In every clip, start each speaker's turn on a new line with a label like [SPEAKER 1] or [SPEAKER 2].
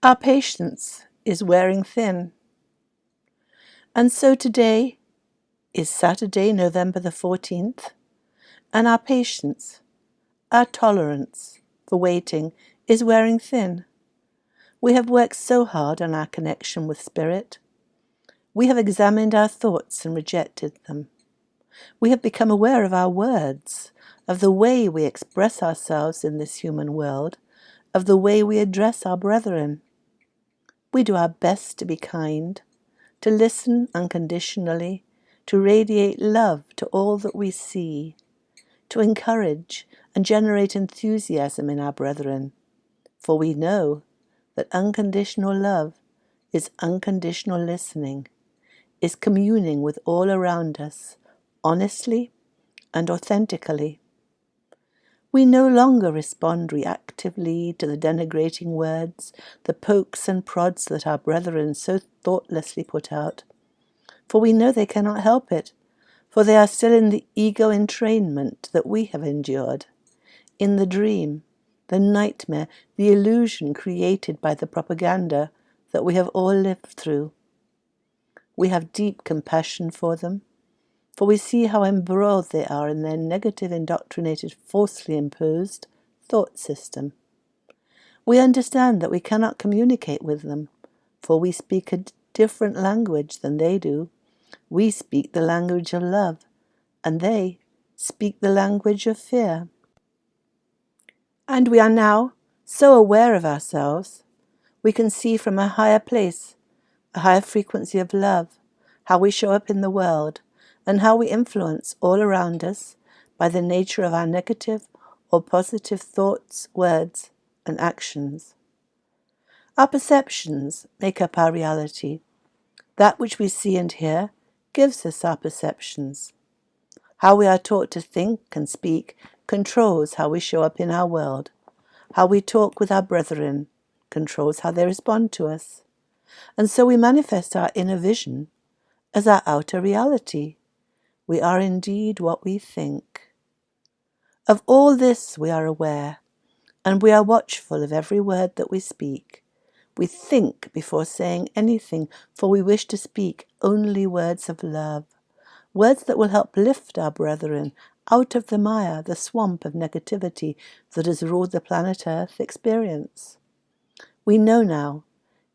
[SPEAKER 1] Our patience is wearing thin. And so today is Saturday, November the 14th, and our patience, our tolerance for waiting is wearing thin. We have worked so hard on our connection with Spirit. We have examined our thoughts and rejected them. We have become aware of our words, of the way we express ourselves in this human world, of the way we address our brethren. We do our best to be kind, to listen unconditionally, to radiate love to all that we see, to encourage and generate enthusiasm in our brethren, for we know that unconditional love is unconditional listening, is communing with all around us, honestly and authentically. We no longer respond reactively to the denigrating words, the pokes and prods that our brethren so thoughtlessly put out, for we know they cannot help it, for they are still in the ego entrainment that we have endured, in the dream, the nightmare, the illusion created by the propaganda that we have all lived through. We have deep compassion for them, for we see how embroiled they are in their negative, indoctrinated, falsely imposed thought system. We understand that we cannot communicate with them, for we speak a different language than they do. We speak the language of love, and they speak the language of fear. And we are now so aware of ourselves, we can see from a higher place, a higher frequency of love, how we show up in the world, and how we influence all around us by the nature of our negative or positive thoughts, words, and actions. Our perceptions make up our reality. That which we see and hear gives us our perceptions. How we are taught to think and speak controls how we show up in our world. How we talk with our brethren controls how they respond to us. And so we manifest our inner vision as our outer reality. We are indeed what we think. Of all this we are aware, and we are watchful of every word that we speak. We think before saying anything, for we wish to speak only words of love, words that will help lift our brethren out of the mire, the swamp of negativity that has ruled the planet Earth experience. We know now,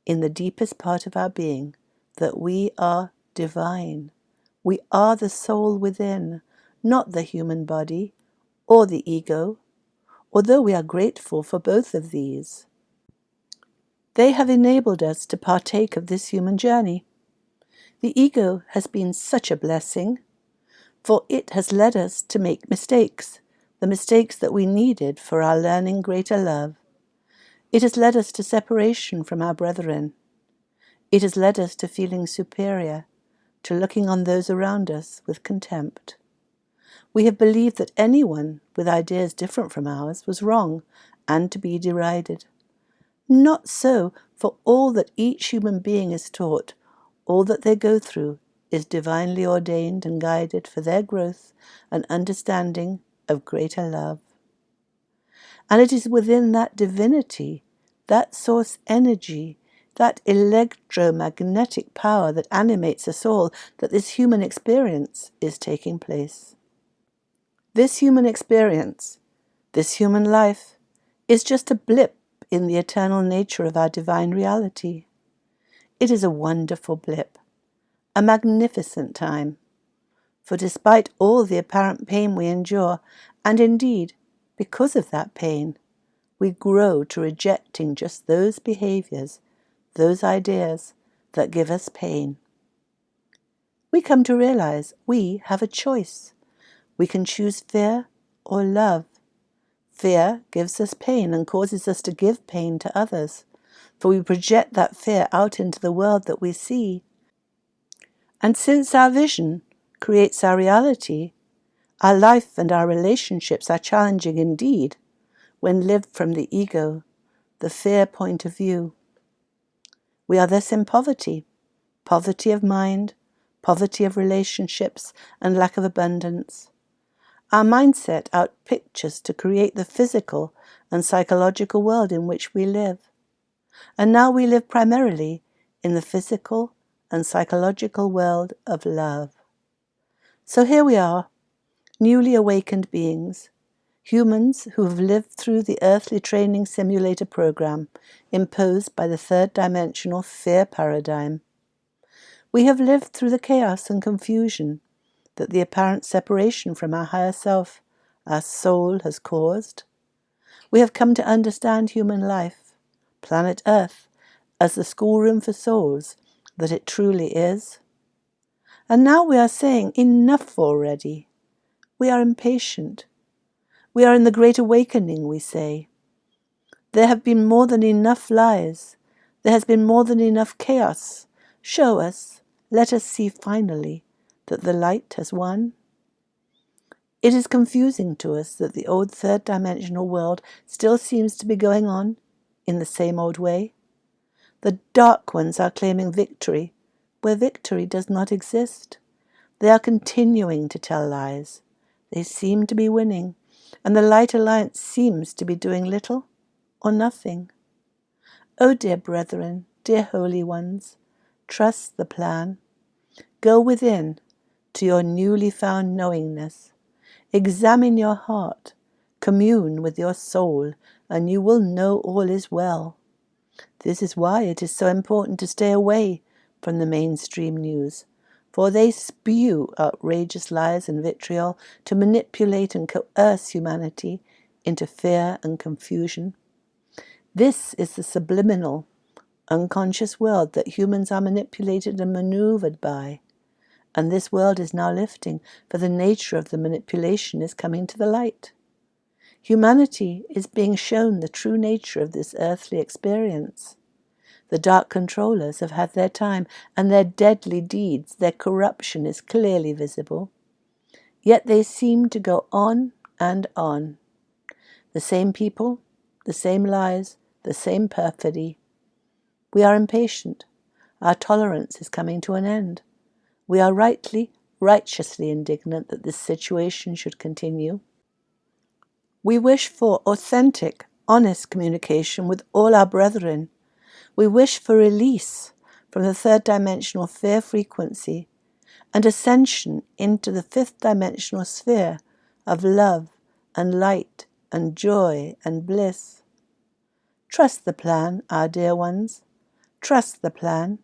[SPEAKER 1] in the deepest part of our being, that we are divine. We are the soul within, not the human body or the ego, although we are grateful for both of these. They have enabled us to partake of this human journey. The ego has been such a blessing, for it has led us to make mistakes, the mistakes that we needed for our learning greater love. It has led us to separation from our brethren. It has led us to feeling superior, to looking on those around us with contempt. We have believed that anyone with ideas different from ours was wrong and to be derided. Not so, for all that each human being is taught, all that they go through, is divinely ordained and guided for their growth and understanding of greater love. And it is within that divinity, that source energy, that electromagnetic power that animates us all, that this human experience is taking place. This human experience, this human life, is just a blip in the eternal nature of our divine reality. It is a wonderful blip, a magnificent time. For despite all the apparent pain we endure, and indeed, because of that pain, we grow to rejecting just those behaviors, those ideas that give us pain. We come to realize we have a choice. We can choose fear or love. Fear gives us pain and causes us to give pain to others, for we project that fear out into the world that we see. And since our vision creates our reality, our life and our relationships are challenging indeed when lived from the ego, the fear point of view. We are thus in poverty of mind, poverty of relationships, and lack of abundance. Our mindset outpictures to create the physical and psychological world in which we live. And now we live primarily in the physical and psychological world of love. So here we are, newly awakened beings, humans who have lived through the earthly training simulator program imposed by the third-dimensional fear paradigm. We have lived through the chaos and confusion that the apparent separation from our higher self, our soul, has caused. We have come to understand human life, planet Earth, as the schoolroom for souls that it truly is. And now we are saying, enough already. We are impatient. We are in the great awakening, we say. There have been more than enough lies. There has been more than enough chaos. Show us, let us see finally, that the light has won. It is confusing to us that the old third-dimensional world still seems to be going on in the same old way. The dark ones are claiming victory, where victory does not exist. They are continuing to tell lies. They seem to be winning, and the Light Alliance seems to be doing little or nothing. Oh, dear brethren, dear holy ones, trust the plan. Go within to your newly found knowingness. Examine your heart, commune with your soul, and you will know all is well. This is why it is so important to stay away from the mainstream news, for they spew outrageous lies and vitriol to manipulate and coerce humanity into fear and confusion. This is the subliminal, unconscious world that humans are manipulated and maneuvered by. And this world is now lifting, for the nature of the manipulation is coming to the light. Humanity is being shown the true nature of this earthly experience. The dark controllers have had their time, and their deadly deeds, their corruption is clearly visible. Yet they seem to go on and on. The same people, the same lies, the same perfidy. We are impatient. Our tolerance is coming to an end. We are righteously indignant that this situation should continue. We wish for authentic, honest communication with all our brethren. We wish for release from the third-dimensional fear frequency and ascension into the fifth-dimensional sphere of love and light and joy and bliss. Trust the plan, our dear ones. Trust the plan.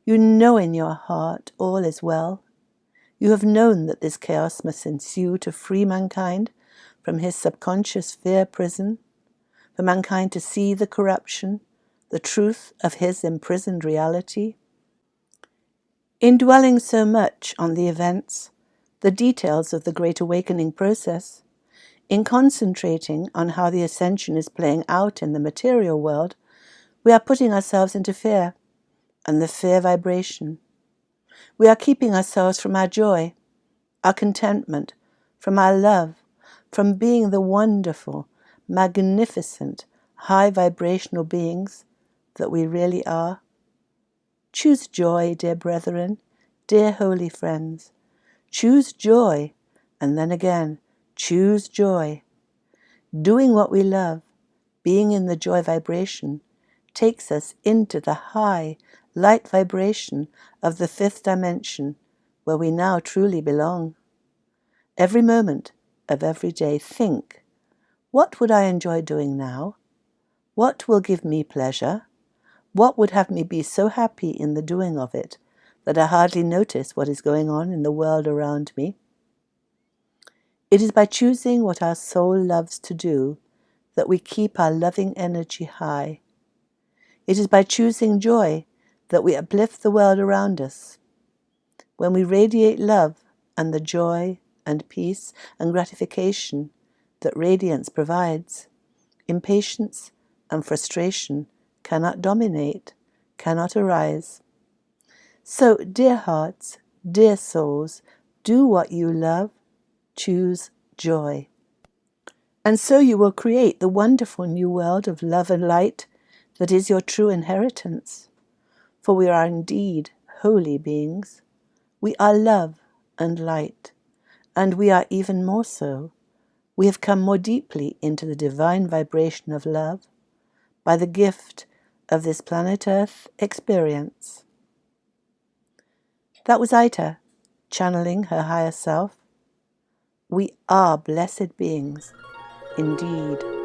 [SPEAKER 1] You know in your heart all is well. You have known that this chaos must ensue to free mankind from his subconscious fear prison, for mankind to see the corruption, the truth of his imprisoned reality. In dwelling so much on the events, the details of the Great Awakening process, in concentrating on how the ascension is playing out in the material world, we are putting ourselves into fear and the fear vibration. We are keeping ourselves from our joy, our contentment, from our love, from being the wonderful, magnificent, high vibrational beings that we really are. Choose joy, dear brethren, dear holy friends. Choose joy, and then again, choose joy. Doing what we love, being in the joy vibration, takes us into the high, light vibration of the fifth dimension, where we now truly belong. Every moment of every day, think, what would I enjoy doing now? What will give me pleasure? What would have me be so happy in the doing of it that I hardly notice what is going on in the world around me? It is by choosing what our soul loves to do that we keep our loving energy high. It is by choosing joy that we uplift the world around us. When we radiate love and the joy and peace and gratification that radiance provides, impatience and frustration cannot dominate, cannot arise. So, dear hearts, dear souls, do what you love, choose joy. And so you will create the wonderful new world of love and light that is your true inheritance. For we are indeed holy beings. We are love and light, and we are even more so. We have come more deeply into the divine vibration of love by the gift of this planet Earth experience. That was Aita, channeling her higher self. We are blessed beings, indeed.